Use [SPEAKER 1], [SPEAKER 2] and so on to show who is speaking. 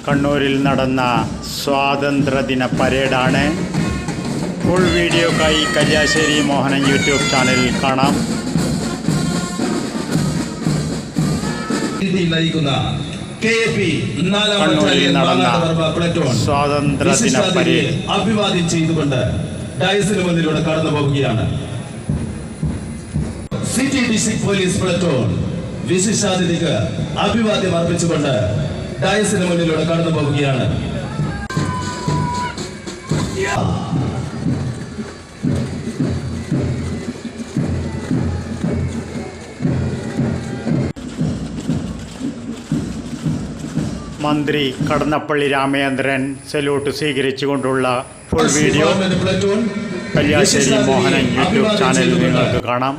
[SPEAKER 1] കണ്ണൂരിൽ നടന്ന സ്വാതന്ത്ര്യദിന പരേഡാണ്. ഫുൾ വീഡിയോക്കായി കല്യാശ്ശേരി മോഹനൻ യൂട്യൂബ് ചാനലിൽ കാണാം. കണ്ണൂരിൽ നടന്ന സ്വാതന്ത്ര്യദിന പരേഡ്
[SPEAKER 2] അഭിവാദ്യം ചെയ്തുകൊണ്ട് ഡയസിന് മുന്നിലൂടെ കടന്നു പോവുകയാണ്. സിറ്റി ഡിസ്ട്രിക്ട് പോലീസ് പ്ലറ്റൂൺ വിശിഷ്ടാതിഥിക്ക് അഭിവാദ്യം അർപ്പിച്ചുകൊണ്ട് ഡയസിന് മുന്നിലൂടെ കടന്നു പോവുകയാണ്.
[SPEAKER 1] മന്ത്രി കടന്നപ്പള്ളി രാമചന്ദ്രൻ സല്യൂട്ട് സ്വീകരിച്ചുകൊണ്ടുള്ള full video Kalliasseri Mohanan YouTube ചാനലിൽ നിങ്ങൾക്ക് കാണാം.